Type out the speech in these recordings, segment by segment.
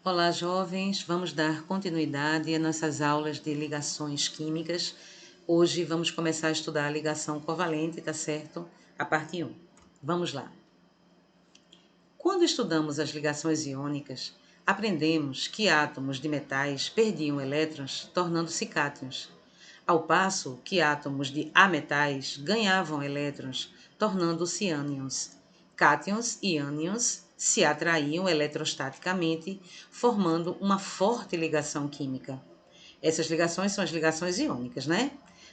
Olá, jovens! Vamos dar continuidade às nossas aulas de ligações químicas. Hoje vamos começar a estudar a ligação covalente, tá certo? A parte 1. Vamos lá. Quando estudamos as ligações iônicas, aprendemos que átomos de metais perdiam elétrons, tornando-se cátions, ao passo que átomos de ametais ganhavam elétrons, tornando-se ânions. Cátions e ânions se atraíam eletrostaticamente, formando uma forte ligação química. Essas ligações são as ligações iônicas, né?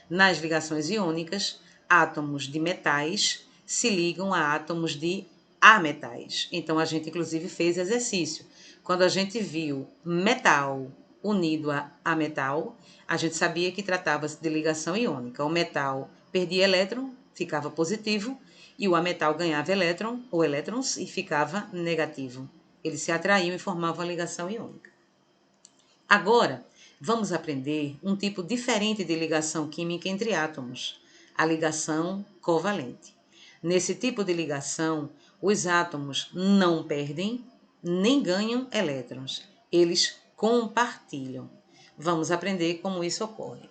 Nas ligações iônicas, átomos de metais se ligam a átomos de ametais. Então, a gente, inclusive, fez exercício. Quando a gente viu metal unido a metal, a gente sabia que tratava-se de ligação iônica. O metal perdia elétron, ficava positivo, e o ametal ganhava elétron ou elétrons e ficava negativo. Eles se atraíam e formavam a ligação iônica. Agora, vamos aprender um tipo diferente de ligação química entre átomos, a ligação covalente. Nesse tipo de ligação, os átomos não perdem nem ganham elétrons, eles compartilham. Vamos aprender como isso ocorre.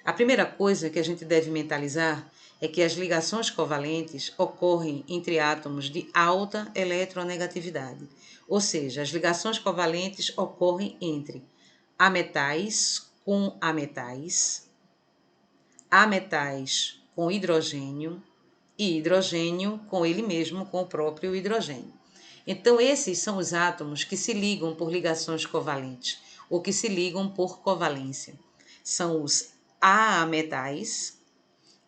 A primeira coisa que a gente deve mentalizar é que as ligações covalentes ocorrem entre átomos de alta eletronegatividade, ou seja, as ligações covalentes ocorrem entre ametais com ametais, ametais com hidrogênio e hidrogênio com ele mesmo, com o próprio hidrogênio. Então, esses são os átomos que se ligam por ligações covalentes, ou que se ligam por covalência. São os ametais,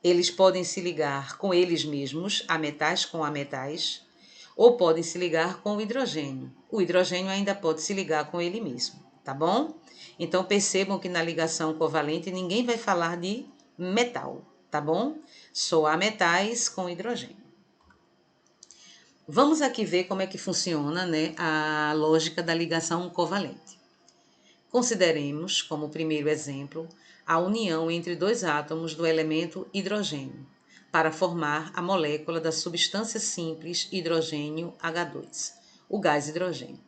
eles podem se ligar com eles mesmos, ametais com ametais, ou podem se ligar com o hidrogênio. O hidrogênio ainda pode se ligar com ele mesmo, tá bom? Então percebam que na ligação covalente ninguém vai falar de metal, tá bom? Só ametais com hidrogênio. Vamos aqui ver como é que funciona, né, a lógica da ligação covalente. Consideremos, como primeiro exemplo, a união entre dois átomos do elemento hidrogênio, para formar a molécula da substância simples hidrogênio H2, o gás hidrogênio.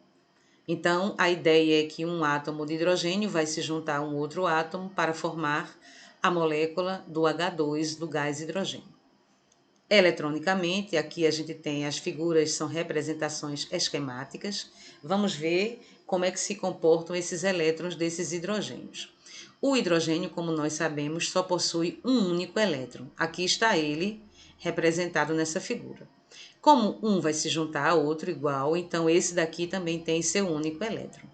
Então, a ideia é que um átomo de hidrogênio vai se juntar a um outro átomo para formar a molécula do H2 do gás hidrogênio. Eletronicamente, aqui a gente tem as figuras, são representações esquemáticas. Vamos ver como é que se comportam esses elétrons desses hidrogênios. O hidrogênio, como nós sabemos, só possui um único elétron. Aqui está ele representado nessa figura. Como um vai se juntar a outro igual, então esse daqui também tem seu único elétron.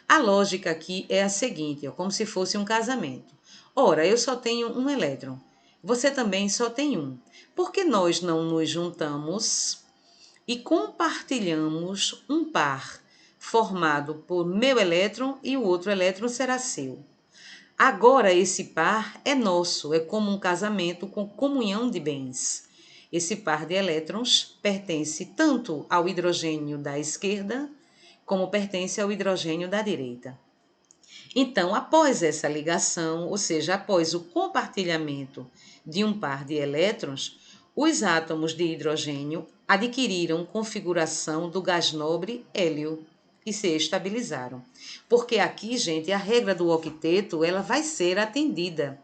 A lógica aqui é a seguinte, como se fosse um casamento. Ora, eu só tenho um elétron. Você também só tem um. Por que nós não nos juntamos e compartilhamos um par formado por meu elétron e o outro elétron será seu? Agora esse par é nosso, é como um casamento com comunhão de bens. Esse par de elétrons pertence tanto ao hidrogênio da esquerda como pertence ao hidrogênio da direita. Então, após essa ligação, ou seja, após o compartilhamento de um par de elétrons, os átomos de hidrogênio adquiriram configuração do gás nobre hélio e se estabilizaram. Porque aqui, gente, a regra do octeto, ela vai ser atendida.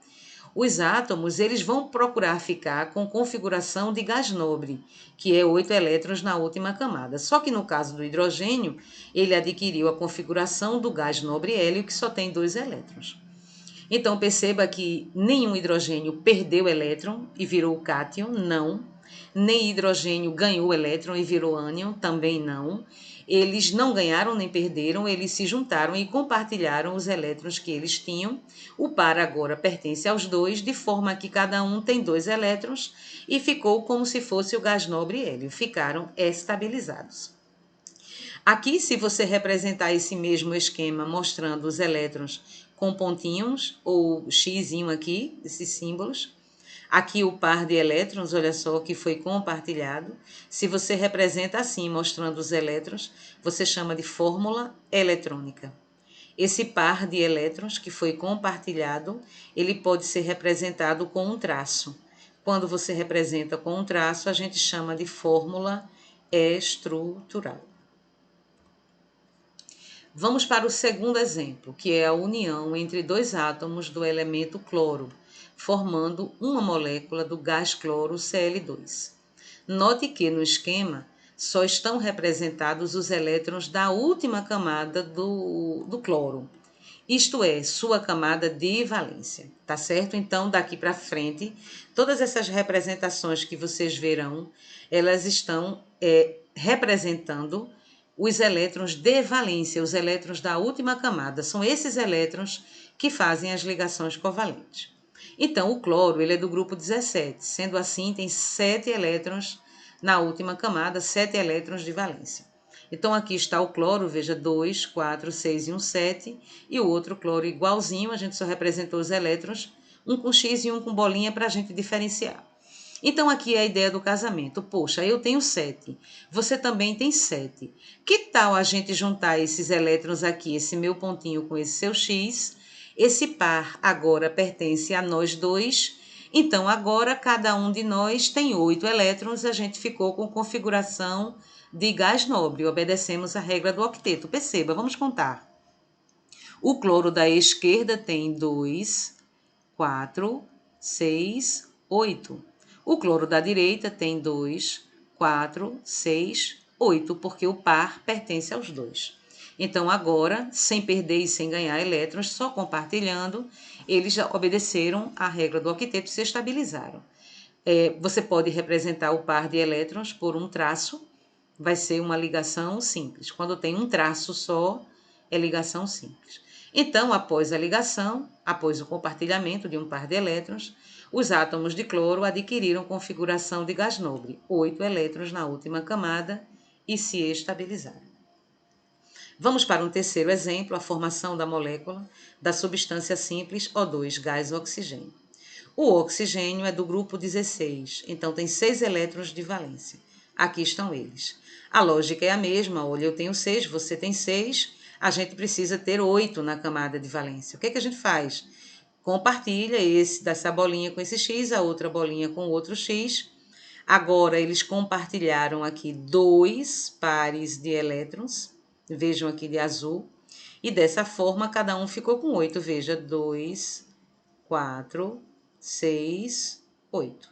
Os átomos, eles vão procurar ficar com configuração de gás nobre, que é 8 elétrons na última camada. Só que no caso do hidrogênio, ele adquiriu a configuração do gás nobre hélio, que só tem 2 elétrons. Então, perceba que nenhum hidrogênio perdeu elétron e virou cátion, não. Nem hidrogênio ganhou elétron e virou ânion, também não. Eles não ganharam nem perderam, eles se juntaram e compartilharam os elétrons que eles tinham. O par agora pertence aos dois, de forma que cada um tem 2 elétrons e ficou como se fosse o gás nobre hélio. Ficaram estabilizados. Aqui, se você representar esse mesmo esquema mostrando os elétrons com pontinhos ou xizinho aqui, esses símbolos, aqui o par de elétrons, olha só, que foi compartilhado. Se você representa assim, mostrando os elétrons, você chama de fórmula eletrônica. Esse par de elétrons que foi compartilhado, ele pode ser representado com um traço. Quando você representa com um traço, a gente chama de fórmula estrutural. Vamos para o segundo exemplo, que é a união entre dois átomos do elemento cloro, formando uma molécula do gás cloro Cl2. Note que no esquema só estão representados os elétrons da última camada do cloro, isto é, sua camada de valência, tá certo? Então, daqui para frente, todas essas representações que vocês verão, elas estão representando os elétrons de valência, os elétrons da última camada. São esses elétrons que fazem as ligações covalentes. Então, o cloro ele é do grupo 17, sendo assim, tem 7 elétrons na última camada, 7 elétrons de valência. Então, aqui está o cloro, veja, 2, 4, 6 e 1, 7. E o outro cloro igualzinho, a gente só representou os elétrons, um com X e um com bolinha para a gente diferenciar. Então, aqui é a ideia do casamento. Poxa, eu tenho 7, você também tem 7. Que tal a gente juntar esses elétrons aqui, esse meu pontinho com esse seu X? Esse par agora pertence a nós dois. Então, agora cada um de nós tem 8 elétrons, a gente ficou com configuração de gás nobre, obedecemos a regra do octeto. Perceba, vamos contar. O cloro da esquerda tem 2, 4, 6, 8. O cloro da direita tem 2, 4, 6, 8, porque o par pertence aos dois. Então, agora, sem perder e sem ganhar elétrons, só compartilhando, eles já obedeceram a regra do octeto e se estabilizaram. Você pode representar o par de elétrons por um traço, vai ser uma ligação simples. Quando tem um traço só, é ligação simples. Então, após a ligação, após o compartilhamento de um par de elétrons, os átomos de cloro adquiriram configuração de gás nobre, 8 elétrons na última camada, e se estabilizaram. Vamos para um terceiro exemplo, a formação da molécula da substância simples O2, gás oxigênio. O oxigênio é do grupo 16, então tem 6 elétrons de valência. Aqui estão eles. A lógica é a mesma, olha, eu tenho 6, você tem 6, a gente precisa ter 8 na camada de valência. O que é que a gente faz? Compartilha dessa bolinha com esse X, a outra bolinha com o outro X. Agora, eles compartilharam aqui 2 pares de elétrons, vejam aqui de azul, e dessa forma cada um ficou com 8, veja, 2, 4, 6, 8.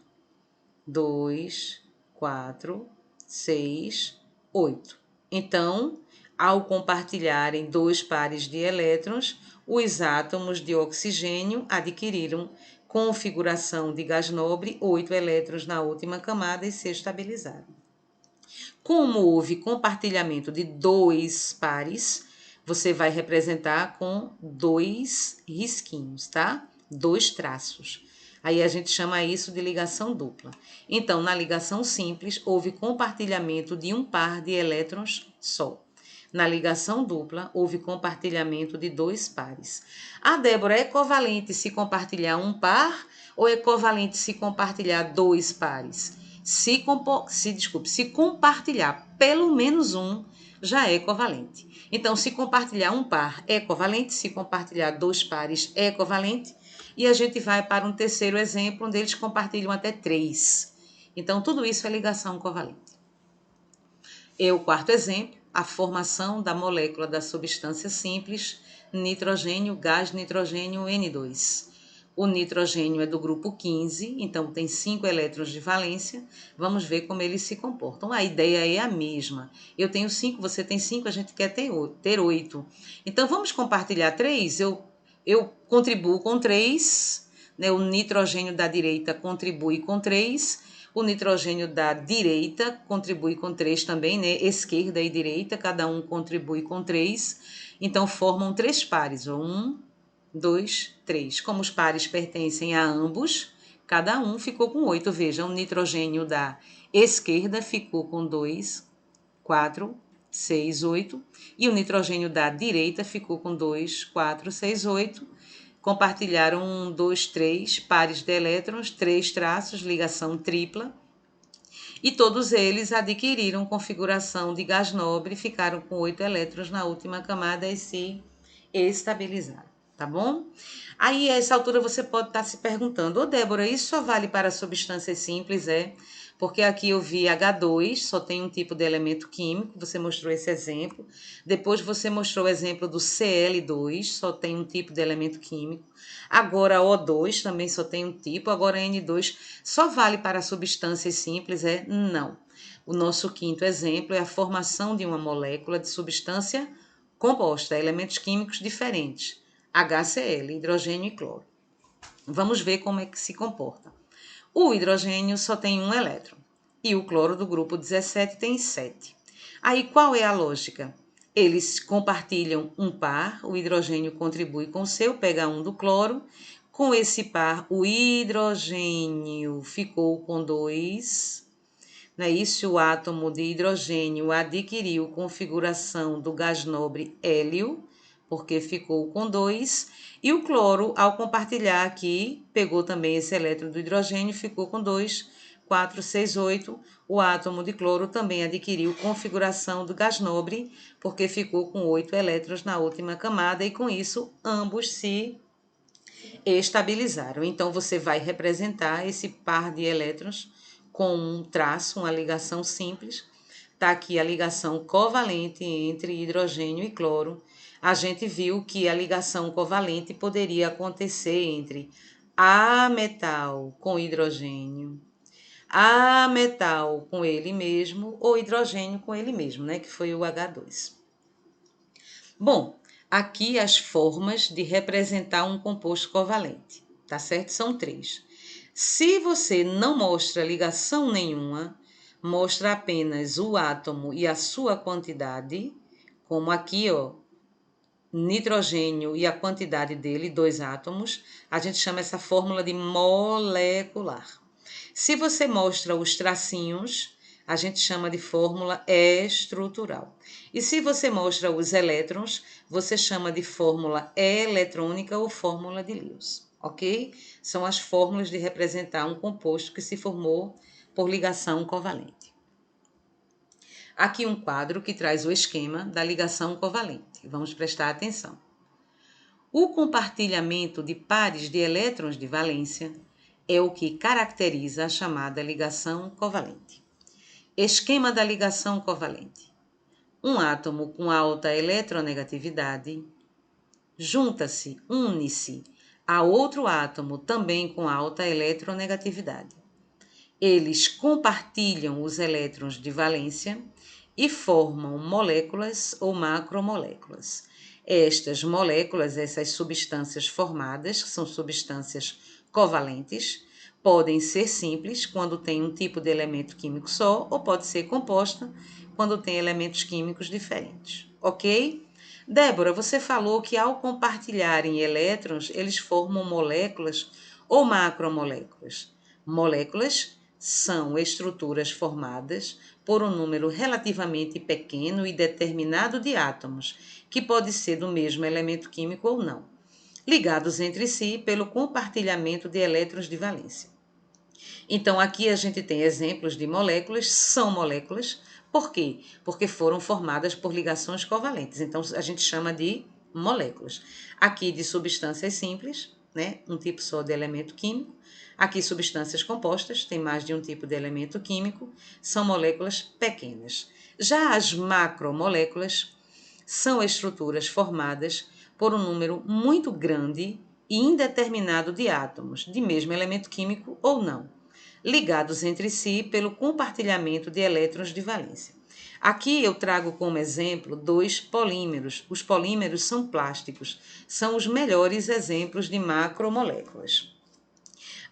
2, 4, 6, 8. Então, ao compartilharem 2 pares de elétrons, os átomos de oxigênio adquiriram configuração de gás nobre, 8 elétrons na última camada e se estabilizaram. Como houve compartilhamento de 2 pares, você vai representar com 2 risquinhos, tá? 2 traços. Aí a gente chama isso de ligação dupla. Então, na ligação simples, houve compartilhamento de um par de elétrons só. Na ligação dupla, houve compartilhamento de 2 pares. Ah, Débora, é covalente se compartilhar um par ou é covalente se compartilhar 2 pares? Se compartilhar pelo menos um, já é covalente. Então, se compartilhar um par é covalente, se compartilhar 2 pares é covalente, e a gente vai para um terceiro exemplo, onde eles compartilham até 3. Então, tudo isso é ligação covalente. E o quarto exemplo, a formação da molécula da substância simples, nitrogênio, gás nitrogênio N2. O nitrogênio é do grupo 15, então tem 5 elétrons de valência. Vamos ver como eles se comportam. A ideia é a mesma. Eu tenho 5, você tem 5, a gente quer ter 8. Então, vamos compartilhar 3? Eu contribuo com 3, né? O nitrogênio da direita contribui com 3, o nitrogênio da direita contribui com 3 também, né? Esquerda e direita, cada um contribui com 3. Então, formam 3 pares. 1, 2, 3. Como os pares pertencem a ambos, cada um ficou com 8. Veja, o nitrogênio da esquerda ficou com 2, 4, 6, 8. E o nitrogênio da direita ficou com 2, 4, 6, 8. Compartilharam 1, 2, 3 pares de elétrons, 3 traços, ligação tripla. E todos eles adquiriram configuração de gás nobre, ficaram com 8 elétrons na última camada e se estabilizaram, tá bom? Aí, a essa altura, você pode estar se perguntando, Débora, isso só vale para substâncias simples, Porque aqui eu vi H2, só tem um tipo de elemento químico, você mostrou esse exemplo. Depois você mostrou o exemplo do Cl2, só tem um tipo de elemento químico. Agora O2 também só tem um tipo, agora N2 só vale para substâncias simples? Não. O nosso quinto exemplo é a formação de uma molécula de substância composta, elementos químicos diferentes, HCl, hidrogênio e cloro. Vamos ver como é que se comporta. O hidrogênio só tem um elétron e o cloro do grupo 17 tem 7. Aí qual é a lógica? Eles compartilham um par, o hidrogênio contribui com o seu, pega um do cloro. Com esse par, o hidrogênio ficou com 2. Não é isso? O átomo de hidrogênio adquiriu configuração do gás nobre hélio, porque ficou com 2. E o cloro, ao compartilhar aqui, pegou também esse elétron do hidrogênio, ficou com 2, 4, 6, 8. O átomo de cloro também adquiriu configuração do gás nobre, porque ficou com 8 elétrons na última camada, e com isso ambos se estabilizaram. Então, você vai representar esse par de elétrons com um traço, uma ligação simples. Está aqui a ligação covalente entre hidrogênio e cloro. A gente viu que a ligação covalente poderia acontecer entre A metal com hidrogênio, A metal com ele mesmo, ou hidrogênio com ele mesmo, né? Que foi o H2. Bom, aqui as formas de representar um composto covalente, tá certo? São 3. Se você não mostra ligação nenhuma, mostra apenas o átomo e a sua quantidade, como aqui, ó, nitrogênio e a quantidade dele, 2 átomos, a gente chama essa fórmula de molecular. Se você mostra os tracinhos, a gente chama de fórmula estrutural. E se você mostra os elétrons, você chama de fórmula eletrônica ou fórmula de Lewis, ok? São as fórmulas de representar um composto que se formou por ligação covalente. Aqui um quadro que traz o esquema da ligação covalente. Vamos prestar atenção. O compartilhamento de pares de elétrons de valência é o que caracteriza a chamada ligação covalente. Esquema da ligação covalente. Um átomo com alta eletronegatividade junta-se, une-se a outro átomo também com alta eletronegatividade. Eles compartilham os elétrons de valência e formam moléculas ou macromoléculas. Estas moléculas, essas substâncias formadas, que são substâncias covalentes, podem ser simples, quando tem um tipo de elemento químico só, ou pode ser composta, quando tem elementos químicos diferentes, ok? Débora, você falou que ao compartilharem elétrons, eles formam moléculas ou macromoléculas. Moléculas são estruturas formadas por um número relativamente pequeno e determinado de átomos, que pode ser do mesmo elemento químico ou não, ligados entre si pelo compartilhamento de elétrons de valência. Então, aqui a gente tem exemplos de moléculas, são moléculas. Por quê? Porque foram formadas por ligações covalentes. Então, a gente chama de moléculas. Aqui de substâncias simples, né? Um tipo só de elemento químico. Aqui substâncias compostas, tem mais de um tipo de elemento químico, são moléculas pequenas. Já as macromoléculas são estruturas formadas por um número muito grande e indeterminado de átomos, de mesmo elemento químico ou não, ligados entre si pelo compartilhamento de elétrons de valência. Aqui eu trago como exemplo 2 polímeros. Os polímeros são plásticos, são os melhores exemplos de macromoléculas.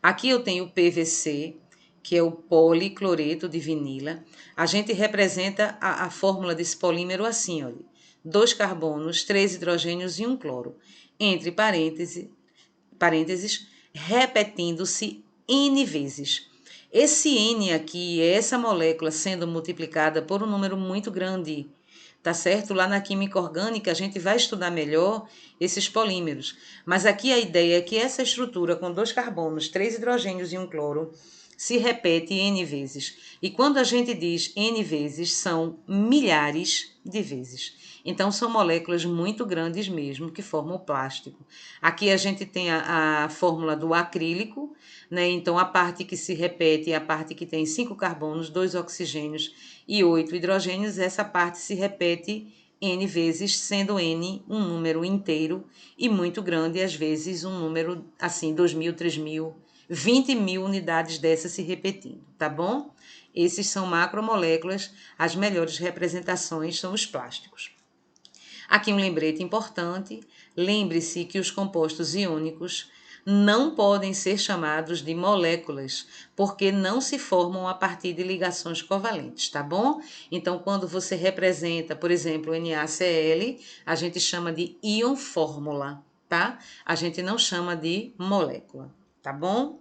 Aqui eu tenho o PVC, que é o policloreto de vinila. A gente representa a fórmula desse polímero assim, olha: 2 carbonos, 3 hidrogênios e 1 cloro. Entre parênteses, repetindo-se N vezes. Esse N aqui é essa molécula sendo multiplicada por um número muito grande, tá certo? Lá na química orgânica a gente vai estudar melhor esses polímeros. Mas aqui a ideia é que essa estrutura com 2 carbonos, 3 hidrogênios e 1 cloro, se repete N vezes. E quando a gente diz N vezes, são milhares de vezes. Então, são moléculas muito grandes mesmo que formam o plástico. Aqui a gente tem a fórmula do acrílico, né? Então, a parte que se repete é a parte que tem 5 carbonos, 2 oxigênios e 8 hidrogênios. Essa parte se repete N vezes, sendo N um número inteiro e muito grande, às vezes um número assim, 2.000, 3.000, 20.000 unidades dessas se repetindo, tá bom? Esses são macromoléculas, as melhores representações são os plásticos. Aqui um lembrete importante, lembre-se que os compostos iônicos não podem ser chamados de moléculas, porque não se formam a partir de ligações covalentes, tá bom? Então, quando você representa, por exemplo, o NaCl, a gente chama de íon fórmula, tá? A gente não chama de molécula, tá bom?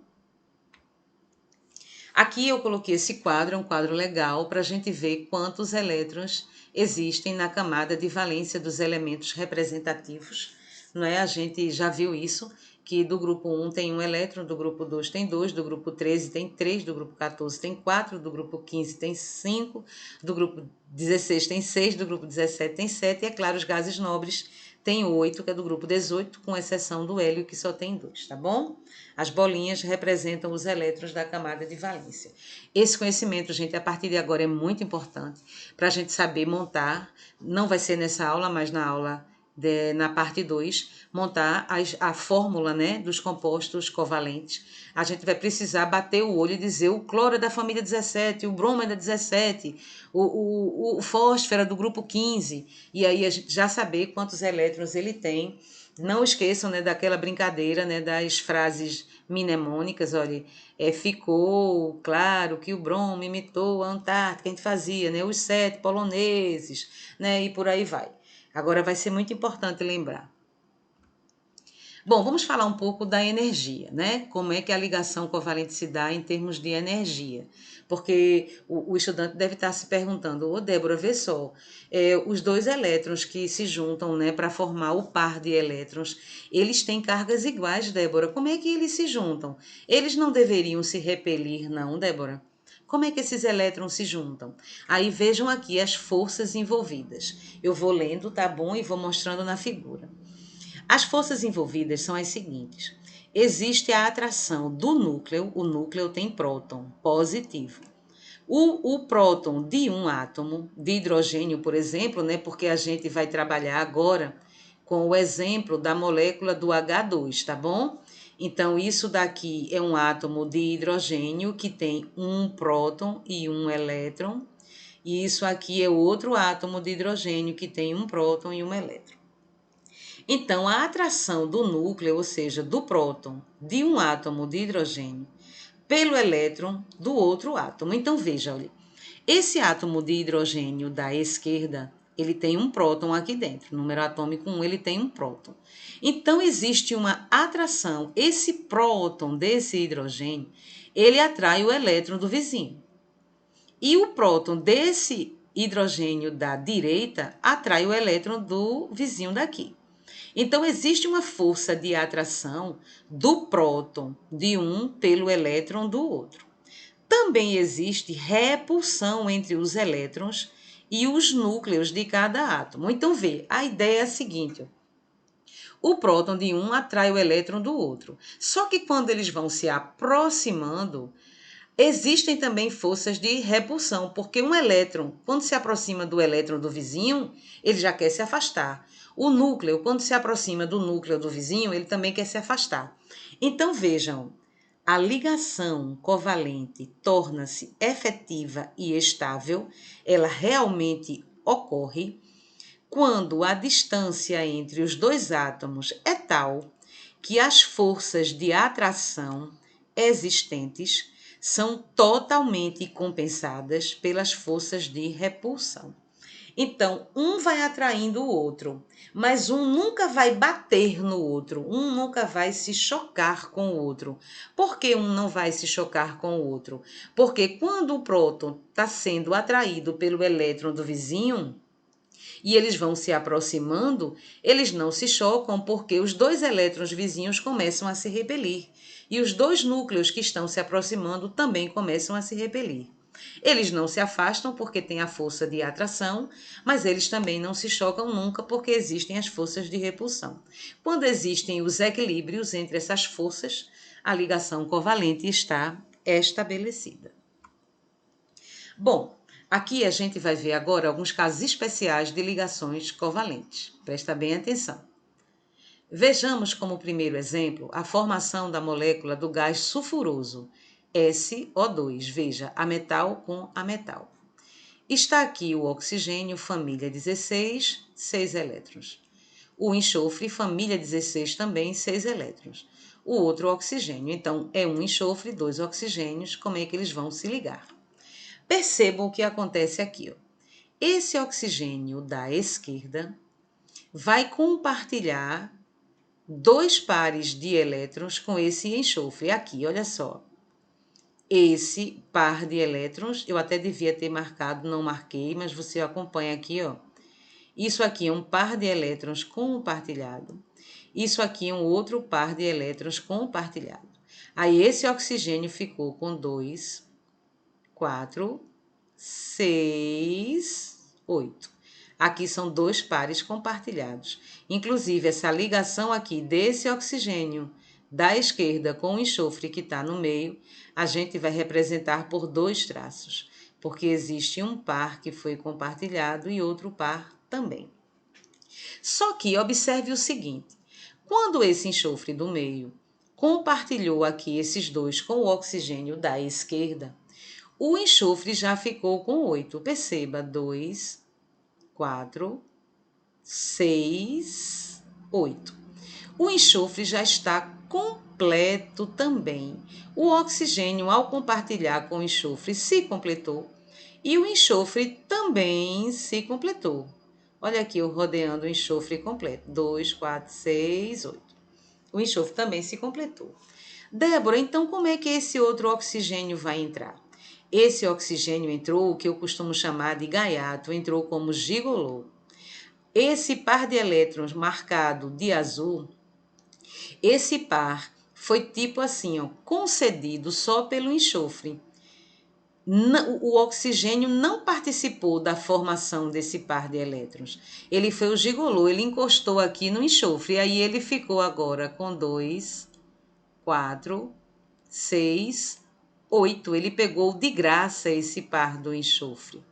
Aqui eu coloquei esse quadro, é um quadro legal, para a gente ver quantos elétrons existem na camada de valência dos elementos representativos, não é? A gente já viu isso, que do grupo 1 tem um elétron, do grupo 2 tem 2, do grupo 13 tem 3, do grupo 14 tem 4, do grupo 15 tem 5, do grupo 16 tem 6, do grupo 17 tem 7, e é claro, os gases nobres tem 8, que é do grupo 18, com exceção do hélio, que só tem 2, tá bom? As bolinhas representam os elétrons da camada de valência. Esse conhecimento, gente, a partir de agora é muito importante para a gente saber montar, não vai ser nessa aula, mas na aula na parte 2, montar a fórmula, né, dos compostos covalentes. A gente vai precisar bater o olho e dizer o cloro é da família 17, o bromo é da 17, o fósforo é do grupo 15, e aí a gente já saber quantos elétrons ele tem. Não esqueçam, né, daquela brincadeira, né, das frases mnemônicas, olha, ficou claro que o bromo imitou a Antártica, a gente fazia, né, os 7 poloneses, né, e por aí vai. Agora vai ser muito importante lembrar. Bom, vamos falar um pouco da energia, né? Como é que a ligação covalente se dá em termos de energia? Porque o estudante deve estar se perguntando, ô Débora, vê só, os dois elétrons que se juntam, né, para formar o par de elétrons, eles têm cargas iguais, Débora. Como é que eles se juntam? Eles não deveriam se repelir, não, Débora? Como é que esses elétrons se juntam? Aí vejam aqui as forças envolvidas. Eu vou lendo, tá bom? E vou mostrando na figura. As forças envolvidas são as seguintes. Existe a atração do núcleo, o núcleo tem próton positivo. O próton de um átomo de hidrogênio, por exemplo, né, porque a gente vai trabalhar agora com o exemplo da molécula do H2, tá bom? Então, isso daqui é um átomo de hidrogênio que tem um próton e um elétron, e isso aqui é outro átomo de hidrogênio que tem um próton e um elétron. Então, a atração do núcleo, ou seja, do próton de um átomo de hidrogênio pelo elétron do outro átomo. Então, veja, olha, esse átomo de hidrogênio da esquerda, ele tem um próton aqui dentro, número atômico 1, ele tem um próton. Então, existe uma atração, esse próton desse hidrogênio, ele atrai o elétron do vizinho. E o próton desse hidrogênio da direita atrai o elétron do vizinho daqui. Então, existe uma força de atração do próton de um pelo elétron do outro. Também existe repulsão entre os elétrons e os núcleos de cada átomo. Então, vê, a ideia é a seguinte: o próton de um atrai o elétron do outro. Só que quando eles vão se aproximando, existem também forças de repulsão, porque um elétron, quando se aproxima do elétron do vizinho, ele já quer se afastar. O núcleo, quando se aproxima do núcleo do vizinho, ele também quer se afastar. Então, vejam, a ligação covalente torna-se efetiva e estável, ela realmente ocorre quando a distância entre os dois átomos é tal que as forças de atração existentes são totalmente compensadas pelas forças de repulsão. Então, um vai atraindo o outro, mas um nunca vai bater no outro, um nunca vai se chocar com o outro. Por que um não vai se chocar com o outro? Porque quando o próton está sendo atraído pelo elétron do vizinho, e eles vão se aproximando, eles não se chocam porque os dois elétrons vizinhos começam a se repelir. E os dois núcleos que estão se aproximando também começam a se repelir. Eles não se afastam porque têm a força de atração, mas eles também não se chocam nunca porque existem as forças de repulsão. Quando existem os equilíbrios entre essas forças, a ligação covalente está estabelecida. Bom, aqui a gente vai ver agora alguns casos especiais de ligações covalentes. Presta bem atenção. Vejamos como primeiro exemplo a formação da molécula do gás sulfuroso, SO2. Veja, ametal com ametal. Está aqui o oxigênio, família 16, 6 elétrons. O enxofre, família 16 também, 6 elétrons. O outro oxigênio, então é um enxofre, 2 oxigênios, como é que eles vão se ligar? Percebam o que acontece aqui. Ó. Esse oxigênio da esquerda vai compartilhar 2 pares de elétrons com esse enxofre. Aqui, olha só. Esse par de elétrons, eu até devia ter marcado, não marquei, mas você acompanha aqui, ó. Isso aqui é um par de elétrons compartilhado. Isso aqui é um outro par de elétrons compartilhado. Aí esse oxigênio ficou com 2, 4, 6, 8. Aqui são 2 pares compartilhados. Inclusive, essa ligação aqui desse oxigênio da esquerda com o enxofre que está no meio, a gente vai representar por 2 traços, porque existe um par que foi compartilhado e outro par também. Só que observe o seguinte, quando esse enxofre do meio compartilhou aqui esses 2 com o oxigênio da esquerda, o enxofre já ficou com 8. Perceba, 2, 4, 6, 8. O enxofre já está completo também. O oxigênio, ao compartilhar com o enxofre, se completou. E o enxofre também se completou. Olha aqui eu rodeando o enxofre completo. 2, 4, 6, 8. O enxofre também se completou. Débora, então como é que esse outro oxigênio vai entrar? Esse oxigênio entrou, o que eu costumo chamar de gaiato, entrou como gigolô. Esse par de elétrons marcado de azul, esse par foi tipo assim, ó, concedido só pelo enxofre. O oxigênio não participou da formação desse par de elétrons. Ele foi o gigolô, ele encostou aqui no enxofre, e aí ele ficou agora com 2, 4, 6, 8. Ele pegou de graça esse par do enxofre.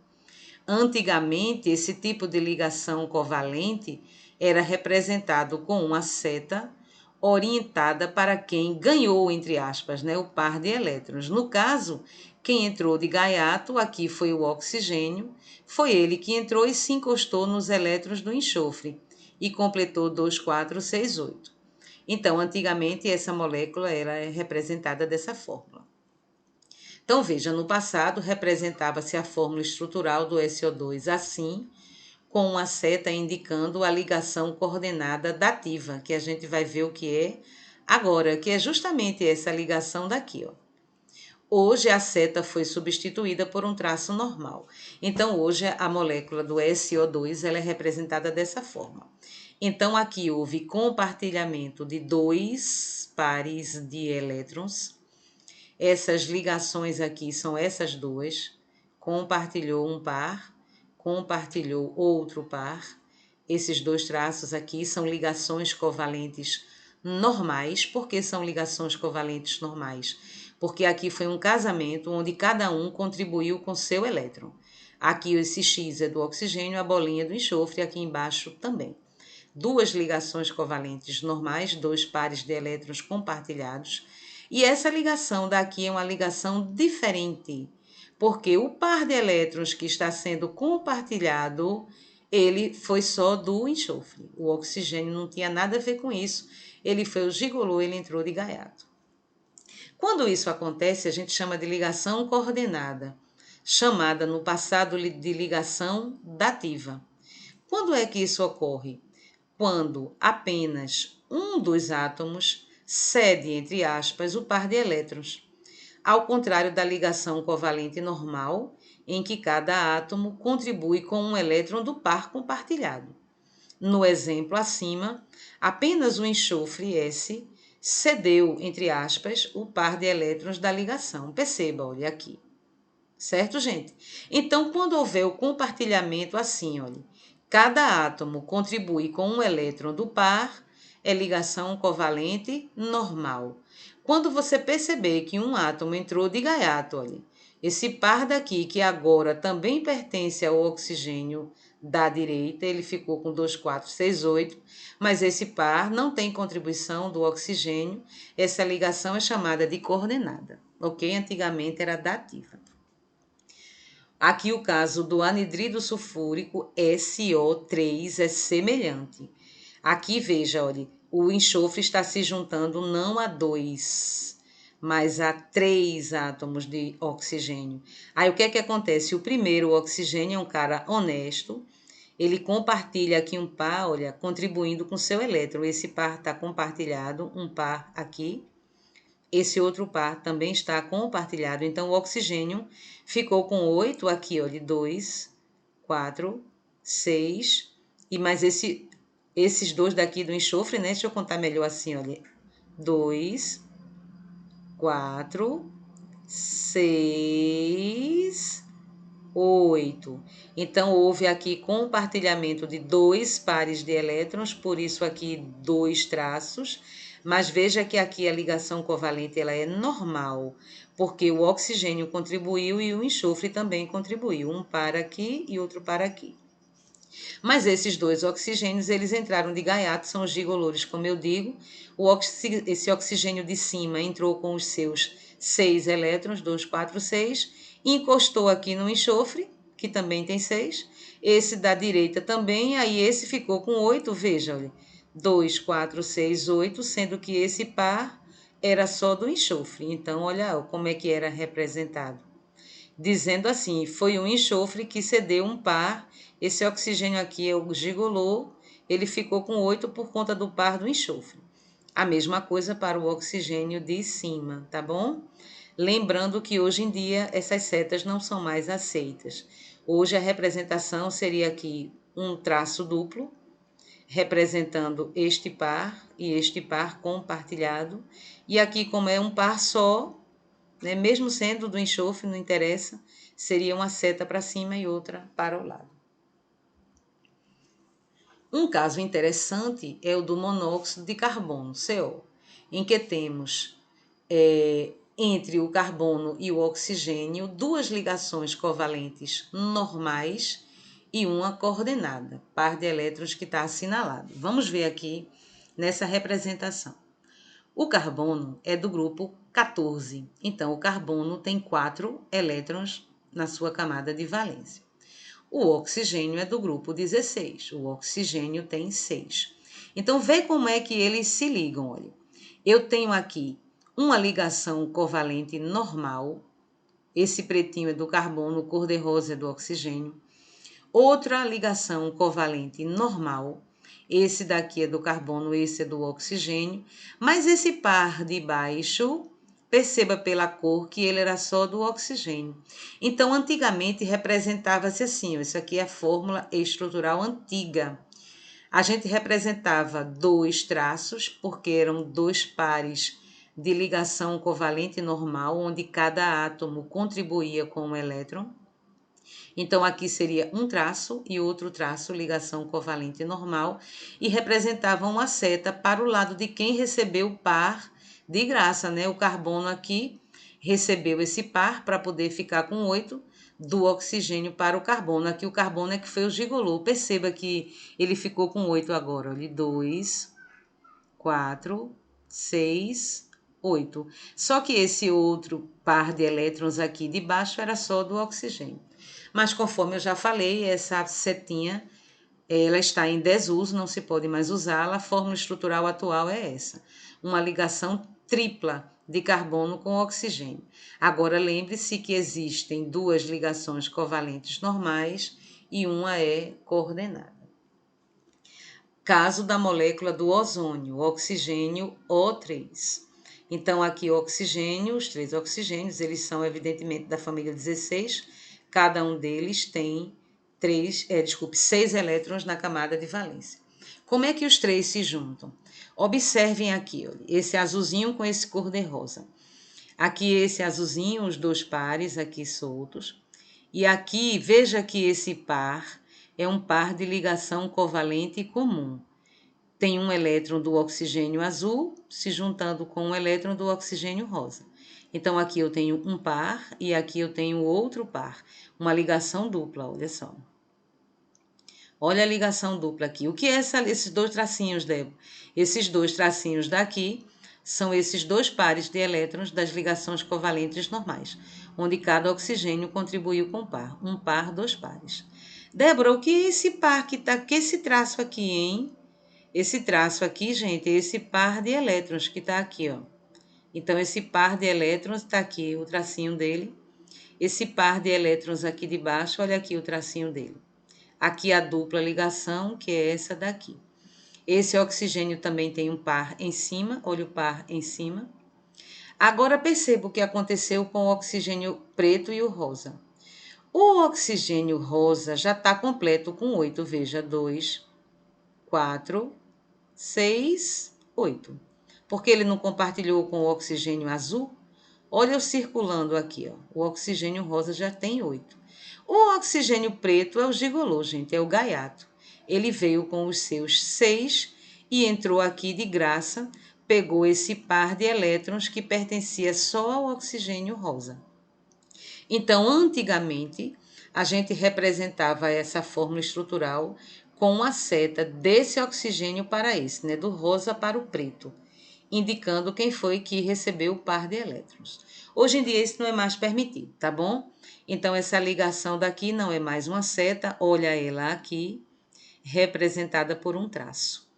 Antigamente, esse tipo de ligação covalente era representado com uma seta orientada para quem ganhou, entre aspas, né, o par de elétrons. No caso, quem entrou de gaiato, aqui foi o oxigênio, foi ele que entrou e se encostou nos elétrons do enxofre e completou 2, 4, 6, 8. Então, antigamente, essa molécula era representada dessa forma. Então, veja, no passado representava-se a fórmula estrutural do SO2 assim, com uma seta indicando a ligação coordenada dativa, que a gente vai ver o que é agora, que é justamente essa ligação daqui, ó. Hoje a seta foi substituída por um traço normal. Então, hoje a molécula do SO2 ela é representada dessa forma. Então, aqui houve compartilhamento de 2 pares de elétrons. Essas ligações aqui são essas duas. Compartilhou um par, compartilhou outro par. Esses 2 traços aqui são ligações covalentes normais. Por que são ligações covalentes normais? Porque aqui foi um casamento onde cada um contribuiu com seu elétron. Aqui esse X é do oxigênio, a bolinha do enxofre, aqui embaixo também. 2 ligações covalentes normais, 2 pares de elétrons compartilhados. E essa ligação daqui é uma ligação diferente, porque o par de elétrons que está sendo compartilhado, ele foi só do enxofre. O oxigênio não tinha nada a ver com isso. Ele foi o gigolô, ele entrou de gaiato. Quando isso acontece, a gente chama de ligação coordenada, chamada no passado de ligação dativa. Quando é que isso ocorre? Quando apenas um dos átomos cede, entre aspas, o par de elétrons. Ao contrário da ligação covalente normal, em que cada átomo contribui com um elétron do par compartilhado. No exemplo acima, apenas o enxofre S cedeu, entre aspas, o par de elétrons da ligação. Perceba, olha aqui. Certo, gente? Então, quando houver o compartilhamento assim, olha, cada átomo contribui com um elétron do par, é ligação covalente normal. Quando você perceber que um átomo entrou de gaiato, olha, esse par daqui, que agora também pertence ao oxigênio da direita, ele ficou com 2, 4, 6, 8, mas esse par não tem contribuição do oxigênio, essa ligação é chamada de coordenada, ok? Antigamente era dativa. Aqui o caso do anidrido sulfúrico SO3 é semelhante. Aqui veja, olha, o enxofre está se juntando não a 2, mas a 3 átomos de oxigênio. Aí o que é que acontece? O primeiro, o oxigênio, é um cara honesto, ele compartilha aqui um par, olha, contribuindo com seu elétron. Esse par está compartilhado, um par aqui. Esse outro par também está compartilhado, então o oxigênio ficou com 8 aqui, olha, 2, 4, 6, e mais esses dois daqui do enxofre, né? Deixa eu contar melhor assim, olha, 2, 4, 6, 8. Então, houve aqui compartilhamento de 2 pares de elétrons, por isso aqui 2 traços. Mas veja que aqui a ligação covalente ela é normal, porque o oxigênio contribuiu e o enxofre também contribuiu. Um par aqui e outro par aqui. Mas esses dois oxigênios, eles entraram de gaiato, são os gigolores, como eu digo. Esse oxigênio de cima entrou com os seus 6 elétrons, 2, 4, 6, encostou aqui no enxofre, que também tem 6. Esse da direita também, aí esse ficou com 8, veja, olha, 2, 4, 6, 8, sendo que esse par era só do enxofre. Então, olha como é que era representado. Dizendo assim, foi um enxofre que cedeu um par, esse oxigênio aqui é o gigolô, ele ficou com 8 por conta do par do enxofre. A mesma coisa para o oxigênio de cima, tá bom? Lembrando que hoje em dia essas setas não são mais aceitas. Hoje a representação seria aqui um traço duplo, representando este par e este par compartilhado. E aqui, como é um par só, né, mesmo sendo do enxofre, não interessa, seria uma seta para cima e outra para o lado. Um caso interessante é o do monóxido de carbono, CO, em que temos entre o carbono e o oxigênio duas ligações covalentes normais e uma coordenada, par de elétrons que está assinalado. Vamos ver aqui nessa representação. O carbono é do grupo 14, então o carbono tem 4 elétrons na sua camada de valência. O oxigênio é do grupo 16, o oxigênio tem 6. Então, vê como é que eles se ligam, olha. Eu tenho aqui uma ligação covalente normal, esse pretinho é do carbono, o cor-de-rosa é do oxigênio. Outra ligação covalente normal, esse daqui é do carbono, esse é do oxigênio, mas esse par de baixo, perceba pela cor que ele era só do oxigênio. Então, antigamente representava-se assim, ó, isso aqui é a fórmula estrutural antiga. A gente representava 2 traços, porque eram 2 pares de ligação covalente normal, onde cada átomo contribuía com um elétron. Então, aqui seria um traço e outro traço, ligação covalente normal, e representava uma seta para o lado de quem recebeu o par de graça, né? O carbono aqui recebeu esse par para poder ficar com 8 do oxigênio para o carbono. Aqui o carbono é que foi o gigolô. Perceba que ele ficou com 8 agora. Olha, 2, 4, 6, 8. Só que esse outro par de elétrons aqui de baixo era só do oxigênio. Mas conforme eu já falei, essa setinha, ela está em desuso, não se pode mais usá-la. A fórmula estrutural atual é essa, uma ligação tripla de carbono com oxigênio. Agora, lembre-se que existem duas ligações covalentes normais e uma é coordenada. Caso da molécula do ozônio, oxigênio O3. Então, aqui o oxigênio, os 3 oxigênios, eles são evidentemente da família 16, Cada um deles tem 6 elétrons na camada de valência. Como é que os 3 se juntam? Observem aqui, olha, esse azulzinho com esse cor-de-rosa. Aqui esse azulzinho, os 2 pares aqui soltos. E aqui, veja que esse par é um par de ligação covalente comum. Tem um elétron do oxigênio azul se juntando com um elétron do oxigênio rosa. Então, aqui eu tenho um par e aqui eu tenho outro par. Uma ligação dupla, olha só. Olha a ligação dupla aqui. O que é esses 2 tracinhos, Débora? Esses 2 tracinhos daqui são esses 2 pares de elétrons das ligações covalentes normais, onde cada oxigênio contribuiu com um par. Um par, 2 pares. Débora, o que é esse par que tá... Que esse traço aqui, hein? Esse traço aqui, gente, é esse par de elétrons que está aqui, ó. Então, esse par de elétrons está aqui, o tracinho dele. Esse par de elétrons aqui de baixo, olha aqui o tracinho dele. Aqui a dupla ligação, que é essa daqui. Esse oxigênio também tem um par em cima, olha o par em cima. Agora perceba o que aconteceu com o oxigênio preto e o rosa. O oxigênio rosa já está completo com 8, veja, 2, 4, 6, 8. Porque ele não compartilhou com o oxigênio azul? Olha eu circulando aqui, ó. O oxigênio rosa já tem 8. O oxigênio preto é o gigolô, gente, é o gaiato. Ele veio com os seus 6 e entrou aqui de graça, pegou esse par de elétrons que pertencia só ao oxigênio rosa. Então, antigamente, a gente representava essa fórmula estrutural com uma seta desse oxigênio para esse, né, do rosa para o preto, indicando quem foi que recebeu o par de elétrons. Hoje em dia isso não é mais permitido, tá bom? Então essa ligação daqui não é mais uma seta, olha ela aqui, representada por um traço.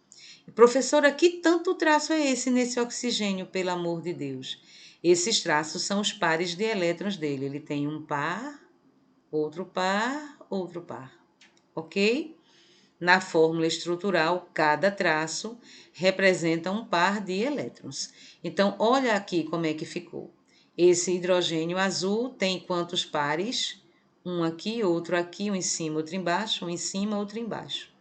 Professora, que tanto traço é esse nesse oxigênio, pelo amor de Deus? Esses traços são os pares de elétrons dele. Ele tem um par, outro par, outro par, ok? Na fórmula estrutural, cada traço representa um par de elétrons. Então, olha aqui como é que ficou. Esse hidrogênio azul tem quantos pares? Um aqui, outro aqui, um em cima, outro embaixo, um em cima, outro embaixo.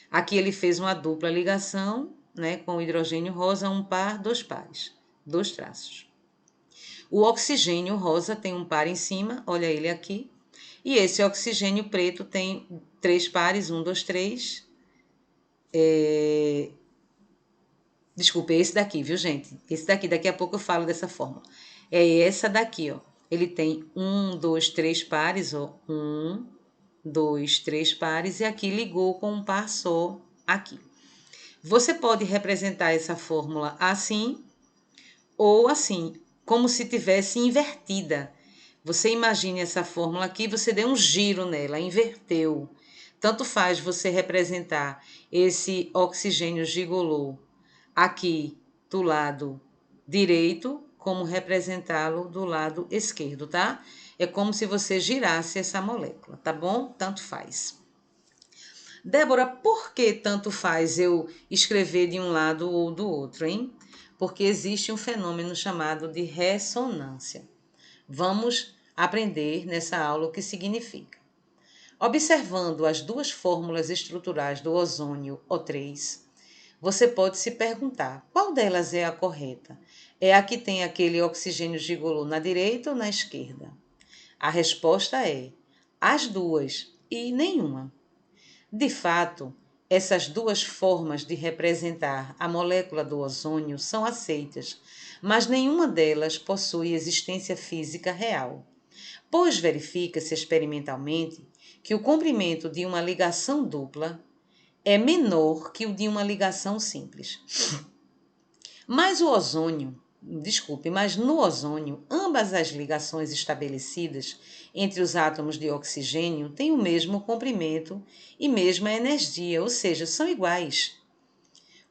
Aqui ele fez uma dupla ligação, né, com o hidrogênio rosa, um par, 2 pares, 2 traços. O oxigênio rosa tem um par em cima, olha ele aqui, e esse oxigênio preto tem 3 pares, 1, 2, 3. Desculpa, é esse daqui, viu, gente? Esse daqui, daqui a pouco eu falo dessa fórmula. É essa daqui, ó. Ele tem 1, 2, 3 pares, ó. 1, 2, 3 pares, e aqui ligou com um par só aqui. Você pode representar essa fórmula assim ou assim, como se tivesse invertida. Você imagine essa fórmula aqui, você deu um giro nela, inverteu. Tanto faz você representar esse oxigênio gigolô aqui do lado direito, como representá-lo do lado esquerdo, tá? É como se você girasse essa molécula, tá bom? Tanto faz. Débora, por que tanto faz eu escrever de um lado ou do outro, hein? Porque existe um fenômeno chamado de ressonância. Vamos aprender nessa aula o que significa. Observando as 2 fórmulas estruturais do ozônio O3, você pode se perguntar qual delas é a correta? É a que tem aquele oxigênio gigolô na direita ou na esquerda? A resposta é as 2 e nenhuma. De fato, essas 2 formas de representar a molécula do ozônio são aceitas, mas nenhuma delas possui existência física real, pois verifica-se experimentalmente que o comprimento de uma ligação dupla é menor que o de uma ligação simples. Mas no ozônio, ambas as ligações estabelecidas entre os átomos de oxigênio têm o mesmo comprimento e mesma energia, ou seja, são iguais.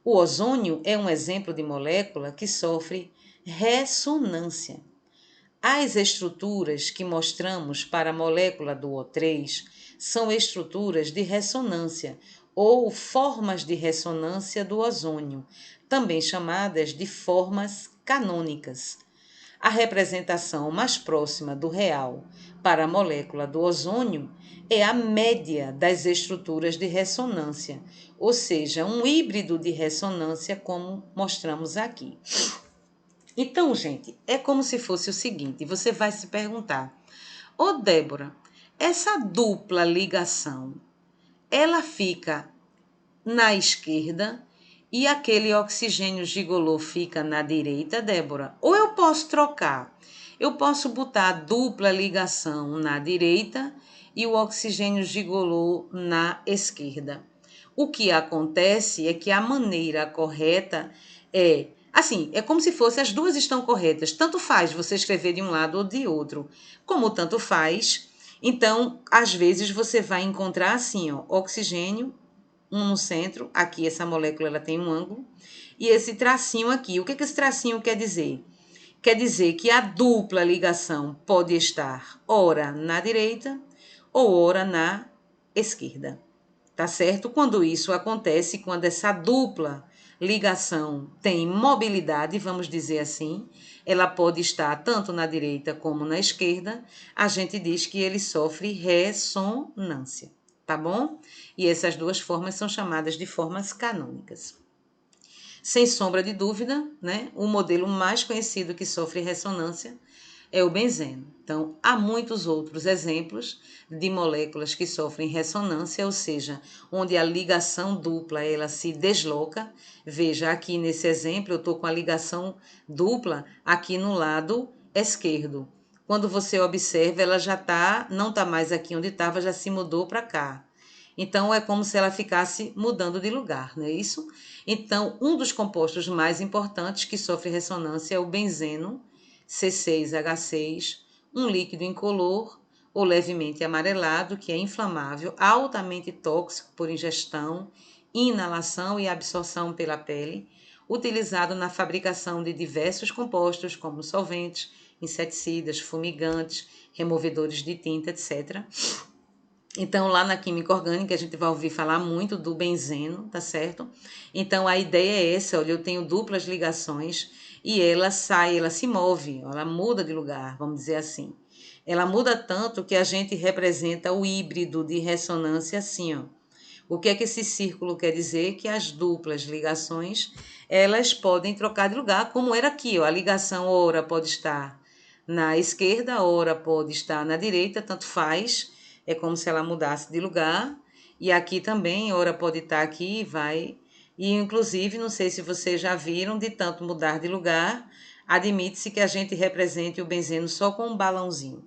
O ozônio é um exemplo de molécula que sofre ressonância. As estruturas que mostramos para a molécula do O3 são estruturas de ressonância ou formas de ressonância do ozônio, também chamadas de formas canônicas. A representação mais próxima do real para a molécula do ozônio é a média das estruturas de ressonância, ou seja, um híbrido de ressonância, como mostramos aqui. Então, gente, é como se fosse o seguinte: você vai se perguntar, ô Débora, essa dupla ligação, ela fica na esquerda e aquele oxigênio gigolô fica na direita, Débora? Ou eu posso trocar? Eu posso botar a dupla ligação na direita e o oxigênio gigolô na esquerda. O que acontece é que a maneira correta é assim, é como se fosse as duas estão corretas. Tanto faz você escrever de um lado ou de outro. Como tanto faz, então, às vezes você vai encontrar assim, ó, oxigênio, um no centro, aqui essa molécula ela tem um ângulo, e esse tracinho aqui. O que esse tracinho quer dizer? Quer dizer que a dupla ligação pode estar ora na direita ou ora na esquerda. Tá certo? Quando isso acontece, quando essa dupla ligação tem mobilidade, vamos dizer assim, ela pode estar tanto na direita como na esquerda, a gente diz que ele sofre ressonância, tá bom? E essas duas formas são chamadas de formas canônicas. Sem sombra de dúvida, né, o modelo mais conhecido que sofre ressonância é o benzeno. Então, há muitos outros exemplos de moléculas que sofrem ressonância, ou seja, onde a ligação dupla ela se desloca. Veja, aqui nesse exemplo, eu estou com a ligação dupla aqui no lado esquerdo. Quando você observa, ela já não está mais aqui onde estava, já se mudou para cá. Então, é como se ela ficasse mudando de lugar, não é isso? Então, um dos compostos mais importantes que sofre ressonância é o benzeno, C6H6, um líquido incolor ou levemente amarelado, que é inflamável, altamente tóxico por ingestão, inalação e absorção pela pele, utilizado na fabricação de diversos compostos, como solventes, inseticidas, fumigantes, removedores de tinta, etc. Então, lá na química orgânica, a gente vai ouvir falar muito do benzeno, tá certo? Então, a ideia é essa, olha, eu tenho duplas ligações e ela sai, ela se move, ela muda de lugar, vamos dizer assim. Ela muda tanto que a gente representa o híbrido de ressonância assim, ó. O que é que esse círculo quer dizer? Que as duplas ligações, elas podem trocar de lugar, como era aqui, ó. A ligação ora pode estar na esquerda, ora pode estar na direita, tanto faz. É como se ela mudasse de lugar. E aqui também, ora pode estar aqui e vai. E, inclusive, não sei se vocês já viram, de tanto mudar de lugar, admite-se que a gente represente o benzeno só com um balãozinho.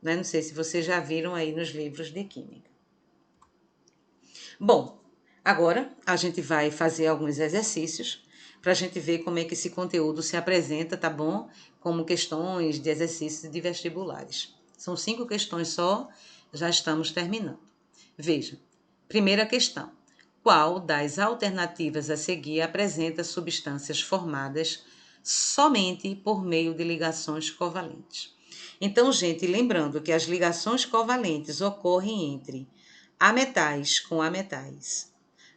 Né? Não sei se vocês já viram aí nos livros de química. Bom, agora a gente vai fazer alguns exercícios para a gente ver como é que esse conteúdo se apresenta, tá bom? Como questões de exercícios de vestibulares. São 5 questões só, já estamos terminando. Veja, primeira questão. Qual das alternativas a seguir apresenta substâncias formadas somente por meio de ligações covalentes? Então, gente, lembrando que as ligações covalentes ocorrem entre ametais com ametais,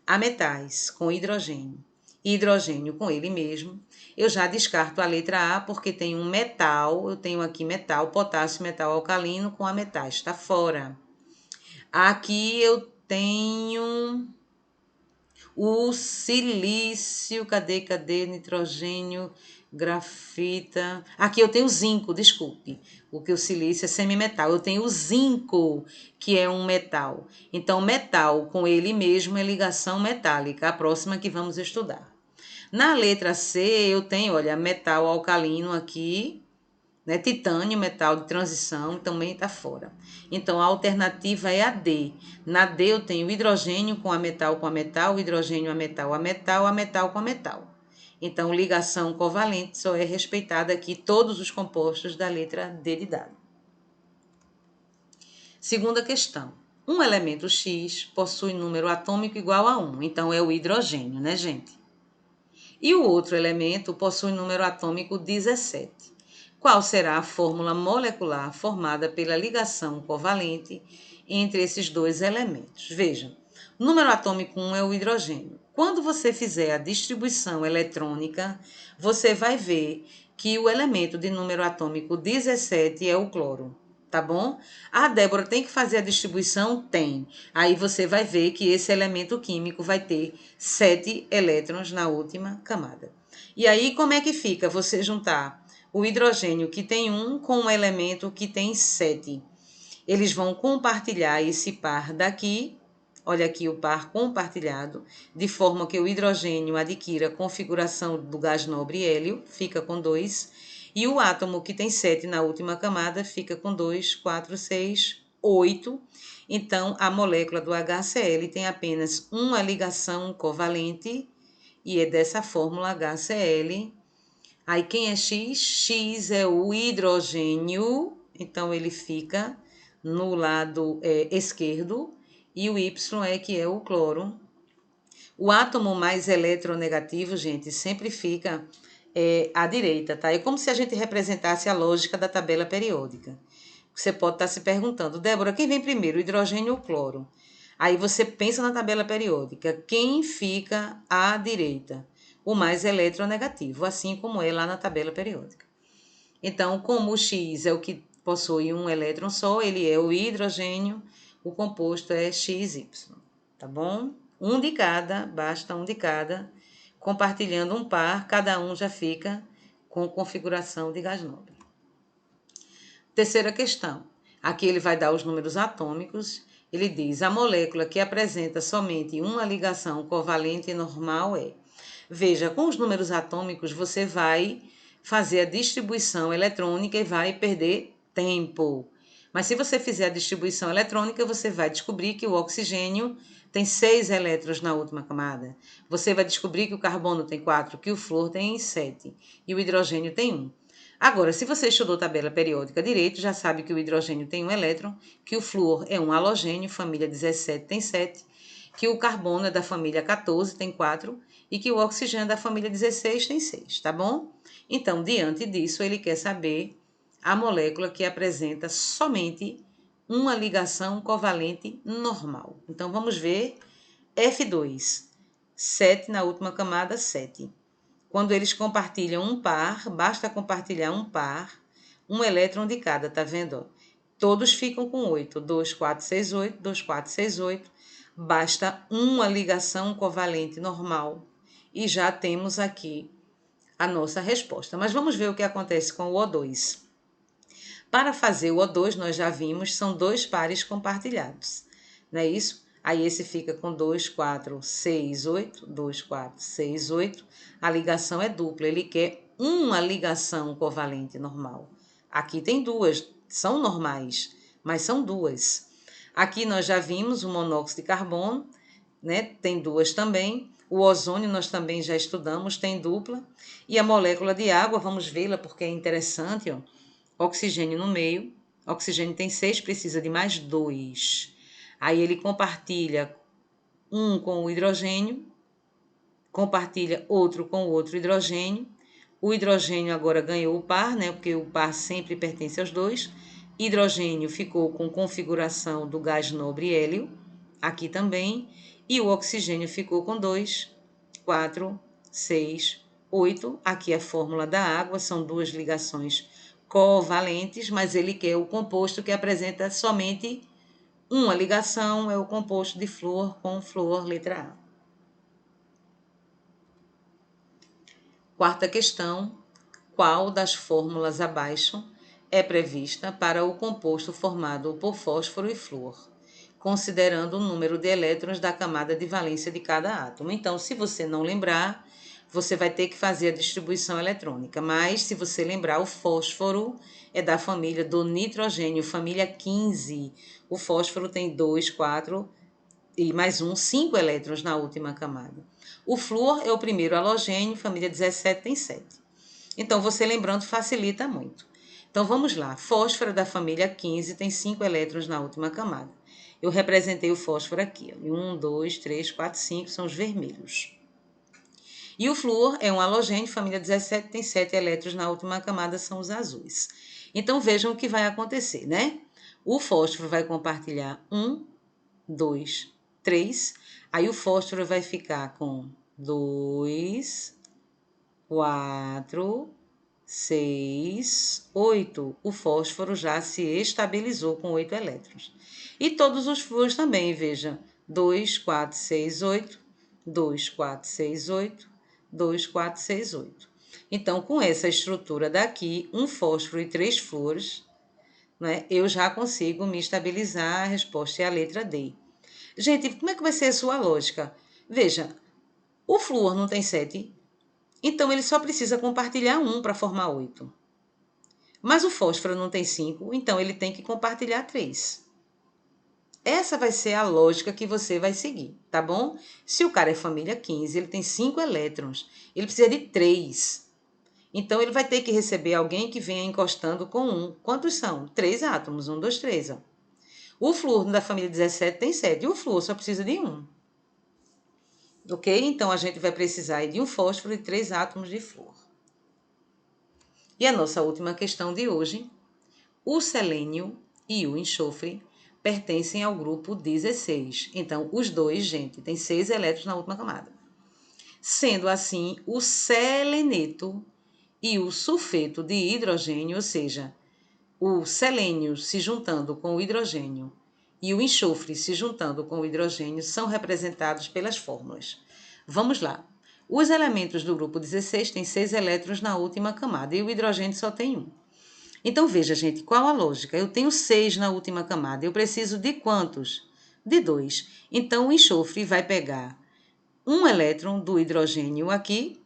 ametais com hidrogênio e hidrogênio com ele mesmo. Eu já descarto a letra A porque tem um metal, eu tenho aqui metal, potássio, metal alcalino com ametais, está fora. Aqui eu tenho o silício, cadê? Nitrogênio, grafita. Aqui eu tenho zinco, desculpe. O que o silício é semimetal. Eu tenho o zinco, que é um metal. Então, metal com ele mesmo é ligação metálica, a próxima que vamos estudar. Na letra C, eu tenho, olha, metal alcalino aqui, né? Titânio, metal de transição, também está fora. Então, a alternativa é a D. Na D eu tenho hidrogênio com a metal, hidrogênio a metal, a metal, a metal com a metal. Então, ligação covalente só é respeitada aqui todos os compostos da letra D de dado. Segunda questão. Um elemento X possui número atômico igual a 1, então é o hidrogênio, né, gente? E o outro elemento possui número atômico 17. Qual será a fórmula molecular formada pela ligação covalente entre esses dois elementos? Vejam, Número atômico 1 é o hidrogênio. Quando você fizer a distribuição eletrônica, você vai ver que o elemento de número atômico 17 é o cloro, tá bom? Ah, Débora, tem que fazer a distribuição? Tem. Aí você vai ver que esse elemento químico vai ter 7 elétrons na última camada. E aí, como é que fica você juntar o hidrogênio que tem 1 com o elemento que tem 7? Eles vão compartilhar esse par daqui, olha aqui o par compartilhado, de forma que o hidrogênio adquira a configuração do gás nobre hélio, fica com 2, e o átomo que tem 7 na última camada fica com 2, 4, 6, 8. Então, a molécula do HCl tem apenas uma ligação covalente, e é dessa fórmula HCl. Aí, quem é X? X é o hidrogênio, então ele fica no lado esquerdo, e o Y é que é o cloro. O átomo mais eletronegativo, gente, sempre fica à direita, tá? É como se a gente representasse a lógica da tabela periódica. Você pode estar se perguntando, Débora, quem vem primeiro, o hidrogênio ou o cloro? Aí você pensa na tabela periódica, quem fica à direita? O mais eletronegativo, assim como é lá na tabela periódica. Então, como o X é o que possui um elétron só, ele é o hidrogênio, o composto é XY, tá bom? Um de cada, basta um de cada, compartilhando um par, cada um já fica com configuração de gás nobre. Terceira questão. Aqui ele vai dar os números atômicos. Ele diz, a molécula que apresenta somente uma ligação covalente normal é... Veja, com os números atômicos você vai fazer a distribuição eletrônica e vai perder tempo. Mas se você fizer a distribuição eletrônica, você vai descobrir que o oxigênio tem 6 elétrons na última camada. Você vai descobrir que o carbono tem 4, que o flúor tem 7 e o hidrogênio tem 1. Agora, se você estudou tabela periódica direito, já sabe que o hidrogênio tem um elétron, que o flúor é um halogênio, família 17 tem 7, que o carbono é da família 14, tem 4, e que o oxigênio é da família 16 tem 6, tá bom? Então, diante disso, ele quer saber a molécula que apresenta somente uma ligação covalente normal. Então, vamos ver F2, 7 na última camada, 7. Quando eles compartilham um par, basta compartilhar um par, um elétron de cada, tá vendo? Todos ficam com 8, 2, 4, 6, 8, 2, 4, 6, 8. Basta uma ligação covalente normal e já temos aqui a nossa resposta. Mas vamos ver o que acontece com o O2. Para fazer o O2, nós já vimos, são 2 pares compartilhados, não é isso? Aí esse fica com 2, 4, 6, 8, 2, 4, 6, 8. A ligação é dupla, ele quer uma ligação covalente normal. Aqui tem 2, são normais, mas são 2. Aqui nós já vimos o monóxido de carbono, né? Tem 2 também. O ozônio nós também já estudamos, tem dupla. E a molécula de água, vamos vê-la porque é interessante, ó. Oxigênio no meio, oxigênio tem 6, precisa de mais 2. Aí ele compartilha um com o hidrogênio, compartilha outro com o outro hidrogênio. O hidrogênio agora ganhou o par, né? Porque o par sempre pertence aos dois. Hidrogênio ficou com configuração do gás nobre hélio, aqui também. E o oxigênio ficou com 2, 4, 6, 8. Aqui a fórmula da água, são 2 ligações covalentes, mas ele quer o composto que apresenta somente uma ligação, é o composto de flúor com flúor, letra A. Quarta questão, qual das fórmulas abaixo é prevista para o composto formado por fósforo e flúor, considerando o número de elétrons da camada de valência de cada átomo? Então, se você não lembrar, você vai ter que fazer a distribuição eletrônica, mas se você lembrar, o fósforo é da família do nitrogênio, família 15. O fósforo tem 2, 4 e mais 1, 5 elétrons na última camada. O flúor é o primeiro halogênio, família 17 tem 7. Então, você lembrando facilita muito. Então, vamos lá. Fósforo da família 15 tem 5 elétrons na última camada. Eu representei o fósforo aqui. 1, 2, 3, 4, 5 são os vermelhos. E o flúor é um halogênio, família 17, tem 7 elétrons na última camada, são os azuis. Então, vejam o que vai acontecer, né? O fósforo vai compartilhar 1, 2, 3. Aí o fósforo vai ficar com 2, 4, 6, 8. O fósforo já se estabilizou com 8 elétrons. E todos os flúoros também, veja. 2, 4, 6, 8. 2, 4, 6, 8. 2, 4, 6, 8. Então, com essa estrutura daqui, um fósforo e 3 flúores, né, eu já consigo me estabilizar. A resposta é a letra D. Gente, como é que vai ser a sua lógica? Veja, o flúor não tem 7, então ele só precisa compartilhar 1 para formar 8. Mas o fósforo não tem 5, então ele tem que compartilhar 3. Essa vai ser a lógica que você vai seguir, tá bom? Se o cara é família 15, ele tem 5 elétrons, ele precisa de 3. Então ele vai ter que receber alguém que venha encostando com 1. Quantos são? 3 átomos, 1, 2, 3. Ó. O flúor da família 17 tem 7, e o flúor só precisa de 1. Ok? Então a gente vai precisar de um fósforo e 3 átomos de flúor. E a nossa última questão de hoje: o selênio e o enxofre pertencem ao grupo 16. Então, os dois, gente, tem 6 elétrons na última camada. Sendo assim, o seleneto e o sulfeto de hidrogênio, ou seja, o selênio se juntando com o hidrogênio e o enxofre se juntando com o hidrogênio, são representados pelas fórmulas. Vamos lá. Os elementos do grupo 16 têm 6 elétrons na última camada e o hidrogênio só tem 1. Então, veja, gente, qual a lógica? Eu tenho 6 na última camada, eu preciso de quantos? De 2. Então, o enxofre vai pegar um elétron do hidrogênio aqui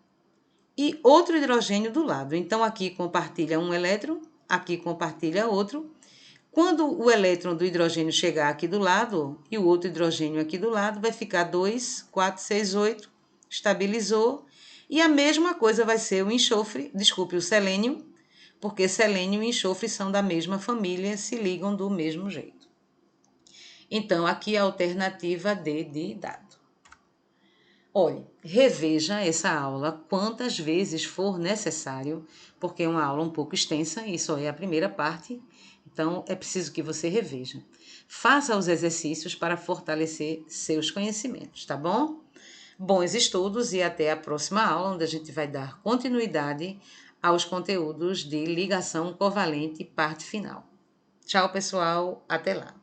e outro hidrogênio do lado. Então, aqui compartilha um elétron, aqui compartilha outro. Quando o elétron do hidrogênio chegar aqui do lado e o outro hidrogênio aqui do lado, vai ficar 2, 4, 6, 8, estabilizou. E a mesma coisa vai ser o enxofre, desculpe, o selênio, porque selênio e enxofre são da mesma família, se ligam do mesmo jeito. Então, aqui a alternativa D de dado. Olhe, reveja essa aula quantas vezes for necessário, porque é uma aula um pouco extensa e só é a primeira parte, então é preciso que você reveja. Faça os exercícios para fortalecer seus conhecimentos, tá bom? Bons estudos e até a próxima aula, onde a gente vai dar continuidade aos conteúdos de ligação covalente, parte final. Tchau, pessoal, até lá.